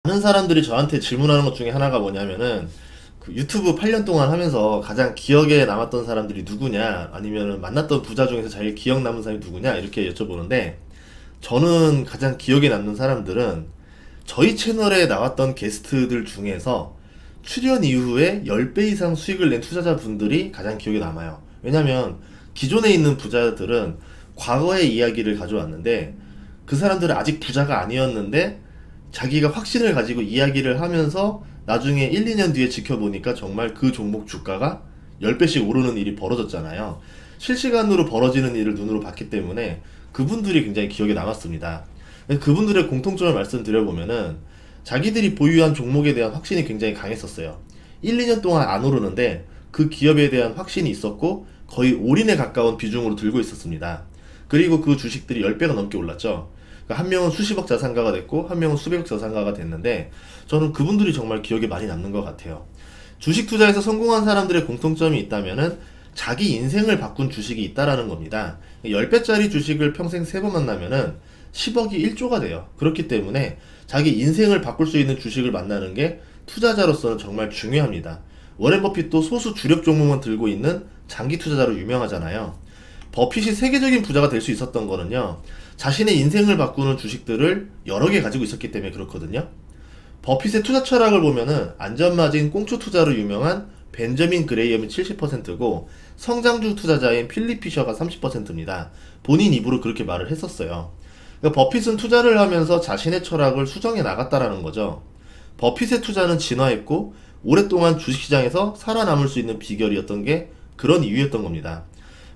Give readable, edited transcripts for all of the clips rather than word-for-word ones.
많은 사람들이 저한테 질문하는 것 중에 하나가 뭐냐면은 그 유튜브 8년 동안 하면서 가장 기억에 남았던 사람들이 누구냐, 아니면은 만났던 부자 중에서 제일 기억 남는 사람이 누구냐, 이렇게 여쭤보는데, 저는 가장 기억에 남는 사람들은 저희 채널에 나왔던 게스트들 중에서 출연 이후에 10배 이상 수익을 낸 투자자분들이 가장 기억에 남아요. 왜냐면 기존에 있는 부자들은 과거의 이야기를 가져왔는데, 그 사람들은 아직 부자가 아니었는데 자기가 확신을 가지고 이야기를 하면서 나중에 1, 2년 뒤에 지켜보니까 정말 그 종목 주가가 10배씩 오르는 일이 벌어졌잖아요. 실시간으로 벌어지는 일을 눈으로 봤기 때문에 그분들이 굉장히 기억에 남았습니다. 그분들의 공통점을 말씀드려보면은 자기들이 보유한 종목에 대한 확신이 굉장히 강했었어요. 1, 2년 동안 안 오르는데 그 기업에 대한 확신이 있었고 거의 올인에 가까운 비중으로 들고 있었습니다. 그리고 그 주식들이 10배가 넘게 올랐죠. 그러니까 한 명은 수십억 자산가가 됐고 한 명은 수백억 자산가가 됐는데, 저는 그분들이 정말 기억에 많이 남는 것 같아요. 주식 투자에서 성공한 사람들의 공통점이 있다면은 자기 인생을 바꾼 주식이 있다라는 겁니다. 10배짜리 주식을 평생 3번 만나면은 10억이 1조가 돼요. 그렇기 때문에 자기 인생을 바꿀 수 있는 주식을 만나는 게 투자자로서는 정말 중요합니다. 워렌 버핏도 소수 주력 종목만 들고 있는 장기 투자자로 유명하잖아요. 버핏이 세계적인 부자가 될 수 있었던 거는요, 자신의 인생을 바꾸는 주식들을 여러 개 가지고 있었기 때문에 그렇거든요. 버핏의 투자 철학을 보면은 안전마진 꽁초 투자로 유명한 벤저민 그레이엄이 70%고 성장주 투자자인 필립 피셔가 30%입니다. 본인 입으로 그렇게 말을 했었어요. 그러니까 버핏은 투자를 하면서 자신의 철학을 수정해 나갔다라는 거죠. 버핏의 투자는 진화했고 오랫동안 주식시장에서 살아남을 수 있는 비결이었던 게 그런 이유였던 겁니다.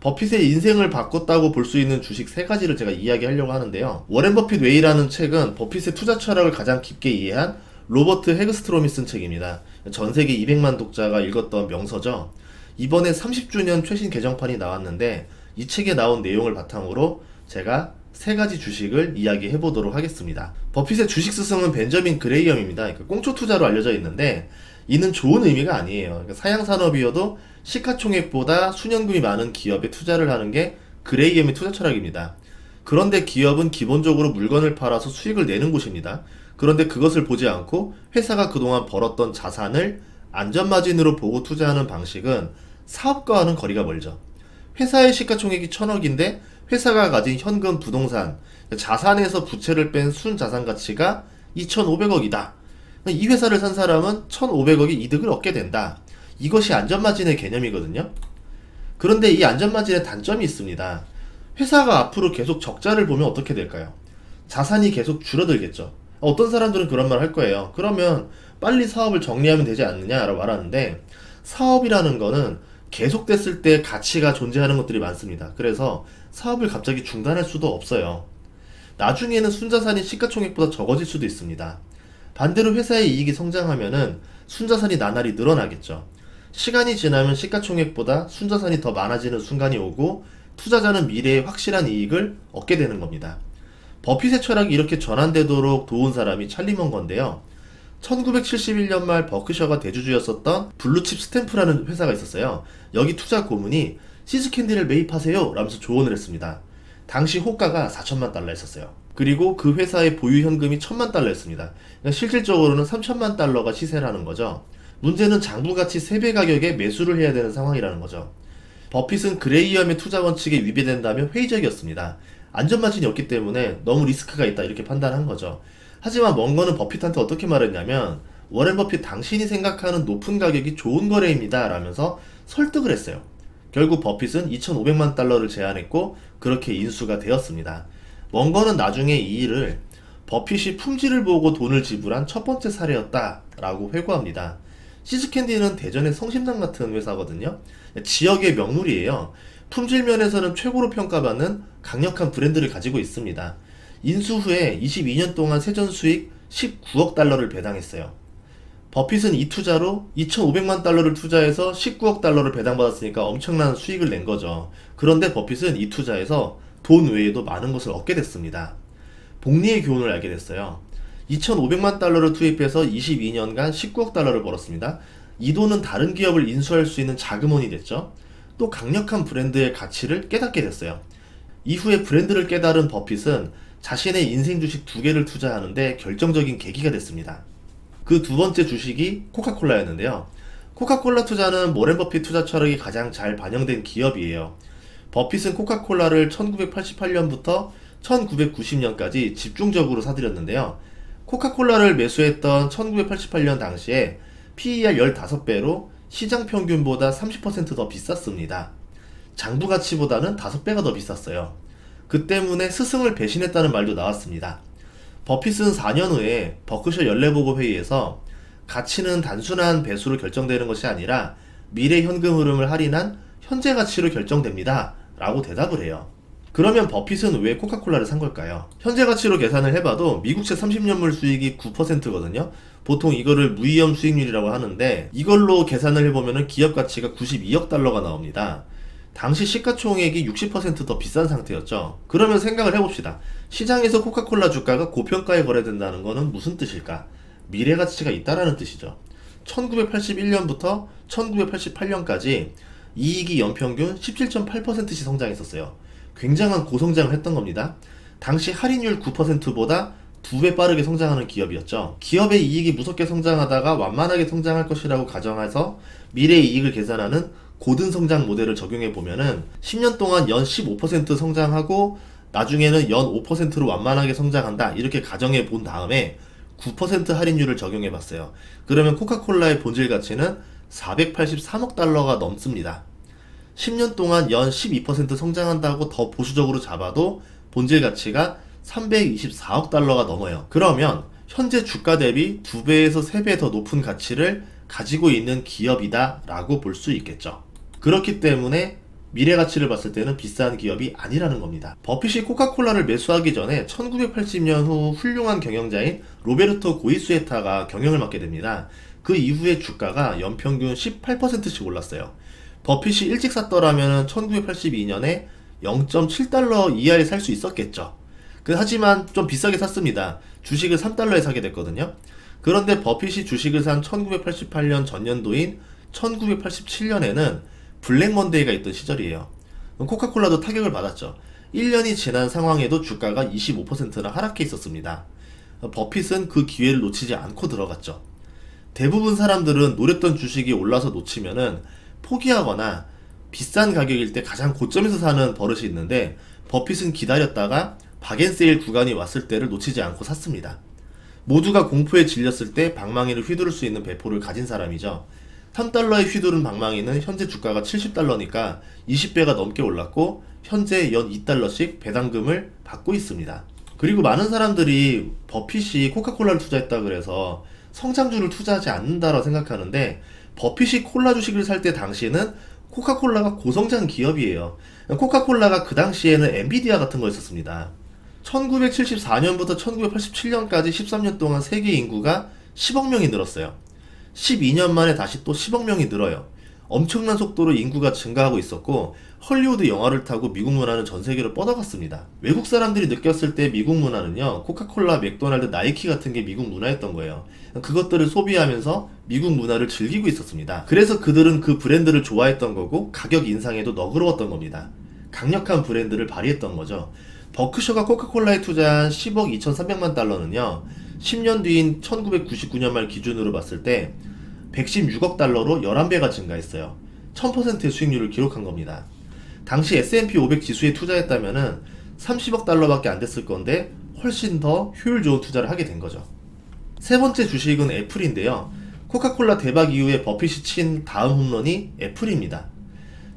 버핏의 인생을 바꿨다고 볼 수 있는 주식 3가지를 제가 이야기하려고 하는데요. 워렌 버핏 웨이라는 책은 버핏의 투자 철학을 가장 깊게 이해한 로버트 헤그스트롬이 쓴 책입니다. 전세계 200만 독자가 읽었던 명서죠. 이번에 30주년 최신 개정판이 나왔는데 이 책에 나온 내용을 바탕으로 제가 3가지 주식을 이야기해 보도록 하겠습니다. 버핏의 주식 스승은 벤저민 그레이엄입니다. 그러니까 꽁초 투자로 알려져 있는데 이는 좋은 의미가 아니에요. 그러니까 사양산업이어도 시가총액보다 순연금이 많은 기업에 투자를 하는 게 그레이엄의 투자 철학입니다. 그런데 기업은 기본적으로 물건을 팔아서 수익을 내는 곳입니다. 그런데 그것을 보지 않고 회사가 그동안 벌었던 자산을 안전마진으로 보고 투자하는 방식은 사업가와는 거리가 멀죠. 회사의 시가총액이 1000억인데 회사가 가진 현금, 부동산, 자산에서 부채를 뺀 순자산 가치가 2500억이다. 이 회사를 산 사람은 1500억의 이득을 얻게 된다. 이것이 안전마진의 개념이거든요. 그런데 이 안전마진의 단점이 있습니다. 회사가 앞으로 계속 적자를 보면 어떻게 될까요? 자산이 계속 줄어들겠죠. 어떤 사람들은 그런 말 할 거예요. 그러면 빨리 사업을 정리하면 되지 않느냐라고 말하는데, 사업이라는 거는 계속됐을 때 가치가 존재하는 것들이 많습니다. 그래서 사업을 갑자기 중단할 수도 없어요. 나중에는 순자산이 시가총액보다 적어질 수도 있습니다. 반대로 회사의 이익이 성장하면은 순자산이 나날이 늘어나겠죠. 시간이 지나면 시가총액보다 순자산이 더 많아지는 순간이 오고 투자자는 미래에 확실한 이익을 얻게 되는 겁니다. 버핏의 철학이 이렇게 전환되도록 도운 사람이 찰리 먼거인데요. 1971년 말 버크셔가 대주주였었던 블루칩 스탬프라는 회사가 있었어요. 여기 투자 고문이 시스캔디를 매입하세요 라면서 조언을 했습니다. 당시 호가가 4천만 달러였었어요. 그리고 그 회사의 보유 현금이 1000만 달러였습니다. 그러니까 실질적으로는 3000만 달러가 시세라는 거죠. 문제는 장부가치 3배 가격에 매수를 해야 되는 상황이라는 거죠. 버핏은 그레이엄의 투자 원칙에 위배된다며 회의적이었습니다. 안전마진이 없기 때문에 너무 리스크가 있다 이렇게 판단한 거죠. 하지만 먼거는 버핏한테 어떻게 말했냐면, 워렌 버핏 당신이 생각하는 높은 가격이 좋은 거래입니다 라면서 설득을 했어요. 결국 버핏은 2500만 달러를 제안했고 그렇게 인수가 되었습니다. 먼거는 나중에 이 일을 버핏이 품질을 보고 돈을 지불한 첫 번째 사례였다 라고 회고합니다. 시스캔디는 대전의 성심당 같은 회사거든요. 지역의 명물이에요. 품질 면에서는 최고로 평가받는 강력한 브랜드를 가지고 있습니다. 인수 후에 22년 동안 세전 수익 19억 달러를 배당했어요. 버핏은 이 투자로 2500만 달러를 투자해서 19억 달러를 배당받았으니까 엄청난 수익을 낸 거죠. 그런데 버핏은 이 투자에서 돈 외에도 많은 것을 얻게 됐습니다. 복리의 교훈을 알게 됐어요. 2500만 달러를 투입해서 22년간 19억 달러를 벌었습니다. 이 돈은 다른 기업을 인수할 수 있는 자금원이 됐죠. 또 강력한 브랜드의 가치를 깨닫게 됐어요. 이후에 브랜드를 깨달은 버핏은 자신의 인생 주식 2개를 투자하는데 결정적인 계기가 됐습니다. 그 두 번째 주식이 코카콜라였는데요. 코카콜라 투자는 워렌 버핏 투자 철학이 가장 잘 반영된 기업이에요. 버핏은 코카콜라를 1988년부터 1990년까지 집중적으로 사들였는데요. 코카콜라를 매수했던 1988년 당시에 PER 15배로 시장 평균보다 30% 더 비쌌습니다. 장부 가치보다는 5배가 더 비쌌어요. 그 때문에 스승을 배신했다는 말도 나왔습니다. 버핏은 4년 후에 버크셔 연례보고 회의에서 가치는 단순한 배수로 결정되는 것이 아니라 미래 현금 흐름을 할인한 현재 가치로 결정됩니다 라고 대답을 해요. 그러면 버핏은 왜 코카콜라를 산 걸까요? 현재 가치로 계산을 해봐도 미국채 30년물 수익이 9%거든요. 보통 이거를 무위험 수익률이라고 하는데 이걸로 계산을 해보면 기업 가치가 92억 달러가 나옵니다. 당시 시가총액이 60% 더 비싼 상태였죠. 그러면 생각을 해봅시다. 시장에서 코카콜라 주가가 고평가에 거래된다는 것은 무슨 뜻일까? 미래 가치가 있다라는 뜻이죠. 1981년부터 1988년까지 이익이 연평균 17.8%씩 성장했었어요. 굉장한 고성장을 했던 겁니다. 당시 할인율 9%보다 2배 빠르게 성장하는 기업이었죠. 기업의 이익이 무섭게 성장하다가 완만하게 성장할 것이라고 가정해서 미래의 이익을 계산하는 고든 성장 모델을 적용해 보면은 10년 동안 연 15% 성장하고 나중에는 연 5%로 완만하게 성장한다 이렇게 가정해 본 다음에 9% 할인율을 적용해 봤어요. 그러면 코카콜라의 본질 가치는 483억 달러가 넘습니다. 10년 동안 연 12% 성장한다고 더 보수적으로 잡아도 본질 가치가 324억 달러가 넘어요. 그러면 현재 주가 대비 2배에서 3배 더 높은 가치를 가지고 있는 기업이다 라고 볼 수 있겠죠. 그렇기 때문에 미래 가치를 봤을 때는 비싼 기업이 아니라는 겁니다. 버핏이 코카콜라를 매수하기 전에 1980년 후 훌륭한 경영자인 로베르토 고이수에타가 경영을 맡게 됩니다. 그 이후에 주가가 연평균 18%씩 올랐어요. 버핏이 일찍 샀더라면 1982년에 0.7달러 이하에 살 수 있었겠죠. 하지만 좀 비싸게 샀습니다. 주식을 3달러에 사게 됐거든요. 그런데 버핏이 주식을 산 1988년 전년도인 1987년에는 블랙먼데이가 있던 시절이에요. 코카콜라도 타격을 받았죠. 1년이 지난 상황에도 주가가 25%나 하락해 있었습니다. 버핏은 그 기회를 놓치지 않고 들어갔죠. 대부분 사람들은 노렸던 주식이 올라서 놓치면은 포기하거나 비싼 가격일 때 가장 고점에서 사는 버릇이 있는데 버핏은 기다렸다가 박앤세일 구간이 왔을 때를 놓치지 않고 샀습니다. 모두가 공포에 질렸을 때 방망이를 휘두를 수 있는 배포를 가진 사람이죠. 3달러에 휘두른 방망이는 현재 주가가 70달러니까 20배가 넘게 올랐고 현재 연 2달러씩 배당금을 받고 있습니다. 그리고 많은 사람들이 버핏이 코카콜라를 투자했다 그래서 성장주를 투자하지 않는다라고 생각하는데 버핏이 콜라 주식을 살 때 당시에는 코카콜라가 고성장 기업이에요. 코카콜라가 그 당시에는 엔비디아 같은 거였었습니다. 1974년부터 1987년까지 13년 동안 세계 인구가 10억 명이 늘었어요. 12년 만에 다시 또 10억 명이 늘어요. 엄청난 속도로 인구가 증가하고 있었고 헐리우드 영화를 타고 미국 문화는 전 세계로 뻗어갔습니다. 외국 사람들이 느꼈을 때 미국 문화는요, 코카콜라, 맥도날드, 나이키 같은 게 미국 문화였던 거예요. 그것들을 소비하면서 미국 문화를 즐기고 있었습니다. 그래서 그들은 그 브랜드를 좋아했던 거고 가격 인상에도 너그러웠던 겁니다. 강력한 브랜드를 발휘했던 거죠. 버크셔가 코카콜라에 투자한 10억 2300만 달러는요 10년 뒤인 1999년 말 기준으로 봤을 때 116억 달러로 11배가 증가했어요. 1000%의 수익률을 기록한 겁니다. 당시 S&P 500 지수에 투자했다면은 30억 달러밖에 안 됐을 건데 훨씬 더 효율 좋은 투자를 하게 된 거죠. 세 번째 주식은 애플인데요. 코카콜라 대박 이후에 버핏이 친 다음 홈런이 애플입니다.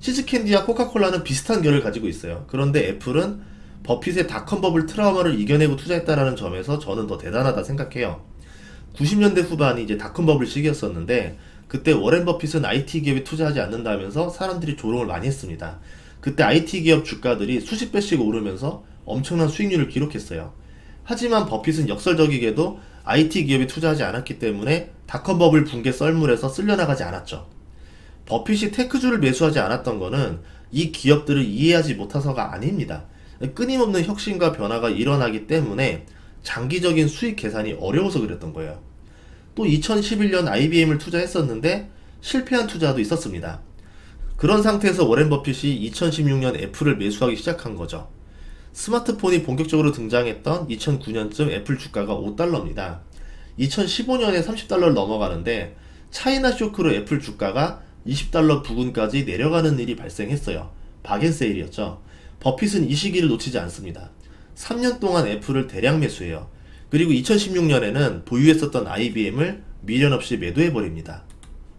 치즈캔디와 코카콜라는 비슷한 결을 가지고 있어요. 그런데 애플은 버핏의 닷컴 버블 트라우마를 이겨내고 투자했다라는 점에서 저는 더 대단하다 생각해요. 90년대 후반이 이제 닷컴 버블 시기였었는데 그때 워렌 버핏은 IT 기업에 투자하지 않는다면서 사람들이 조롱을 많이 했습니다. 그때 IT 기업 주가들이 수십 배씩 오르면서 엄청난 수익률을 기록했어요. 하지만 버핏은 역설적이게도 IT 기업에 투자하지 않았기 때문에 닷컴 버블 붕괴 썰물에서 쓸려나가지 않았죠. 버핏이 테크주를 매수하지 않았던 거는 이 기업들을 이해하지 못해서가 아닙니다. 끊임없는 혁신과 변화가 일어나기 때문에 장기적인 수익 계산이 어려워서 그랬던 거예요. 또 2011년 IBM을 투자했었는데 실패한 투자도 있었습니다. 그런 상태에서 워렌 버핏이 2016년 애플을 매수하기 시작한 거죠. 스마트폰이 본격적으로 등장했던 2009년쯤 애플 주가가 $5입니다. 2015년에 30달러를 넘어가는데 차이나 쇼크로 애플 주가가 20달러 부근까지 내려가는 일이 발생했어요. 박앤세일이었죠. 버핏은 이 시기를 놓치지 않습니다. 3년 동안 애플을 대량 매수해요. 그리고 2016년에는 보유했었던 IBM을 미련 없이 매도해버립니다.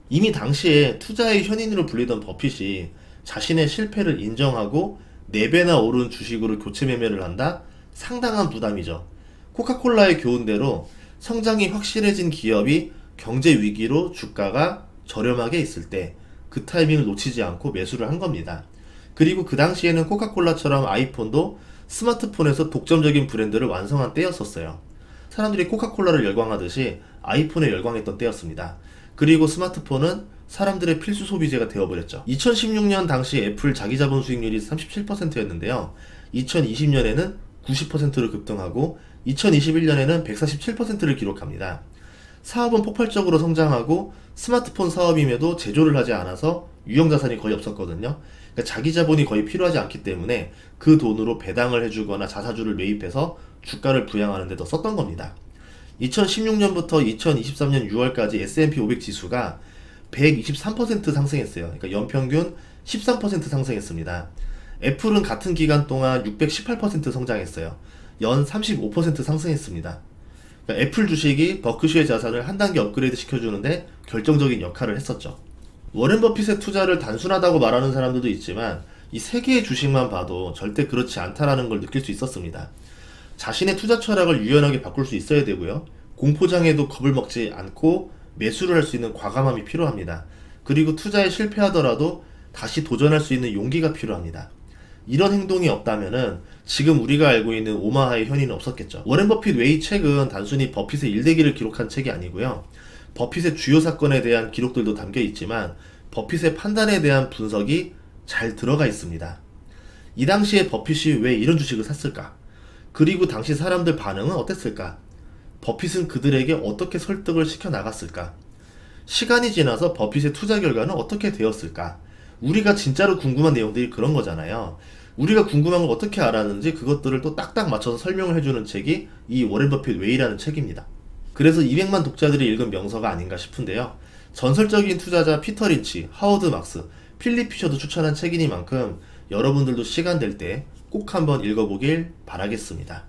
이미 당시에 투자의 현인으로 불리던 버핏이 자신의 실패를 인정하고 4배나 오른 주식으로 교체 매매를 한다? 상당한 부담이죠. 코카콜라의 교훈대로 성장이 확실해진 기업이 경제 위기로 주가가 저렴하게 있을 때 그 타이밍을 놓치지 않고 매수를 한 겁니다. 그리고 그 당시에는 코카콜라처럼 아이폰도 스마트폰에서 독점적인 브랜드를 완성한 때였었어요. 사람들이 코카콜라를 열광하듯이 아이폰에 열광했던 때였습니다. 그리고 스마트폰은 사람들의 필수 소비재가 되어버렸죠. 2016년 당시 애플 자기자본 수익률이 37%였는데요. 2020년에는 90%로 급등하고 2021년에는 147%를 기록합니다. 사업은 폭발적으로 성장하고 스마트폰 사업임에도 제조를 하지 않아서 유형자산이 거의 없었거든요. 그러니까 자기 자본이 거의 필요하지 않기 때문에 그 돈으로 배당을 해주거나 자사주를 매입해서 주가를 부양하는 데 더 썼던 겁니다. 2016년부터 2023년 6월까지 S&P 500 지수가 123% 상승했어요. 그러니까 연평균 13% 상승했습니다. 애플은 같은 기간 동안 618% 성장했어요. 연 35% 상승했습니다. 그러니까 애플 주식이 버크셔의 자산을 한 단계 업그레이드 시켜주는데 결정적인 역할을 했었죠. 워렌 버핏의 투자를 단순하다고 말하는 사람들도 있지만 이 세 개의 주식만 봐도 절대 그렇지 않다라는 걸 느낄 수 있었습니다. 자신의 투자 철학을 유연하게 바꿀 수 있어야 되고요. 공포장애도 겁을 먹지 않고 매수를 할 수 있는 과감함이 필요합니다. 그리고 투자에 실패하더라도 다시 도전할 수 있는 용기가 필요합니다. 이런 행동이 없다면은 지금 우리가 알고 있는 오마하의 현인은 없었겠죠. 워렌 버핏 외의 책은 단순히 버핏의 일대기를 기록한 책이 아니고요. 버핏의 주요 사건에 대한 기록들도 담겨 있지만 버핏의 판단에 대한 분석이 잘 들어가 있습니다. 이 당시에 버핏이 왜 이런 주식을 샀을까? 그리고 당시 사람들 반응은 어땠을까? 버핏은 그들에게 어떻게 설득을 시켜 나갔을까? 시간이 지나서 버핏의 투자 결과는 어떻게 되었을까? 우리가 진짜로 궁금한 내용들이 그런 거잖아요. 우리가 궁금한 걸 어떻게 알았는지 그것들을 또 딱딱 맞춰서 설명을 해주는 책이 이 워렌 버핏 웨이라는 책입니다. 그래서 200만 독자들이 읽은 명서가 아닌가 싶은데요. 전설적인 투자자 피터 린치, 하워드 막스, 필립 피셔도 추천한 책이니만큼 여러분들도 시간 될 때 꼭 한번 읽어보길 바라겠습니다.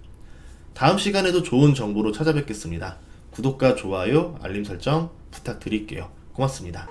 다음 시간에도 좋은 정보로 찾아뵙겠습니다. 구독과 좋아요, 알림 설정 부탁드릴게요. 고맙습니다.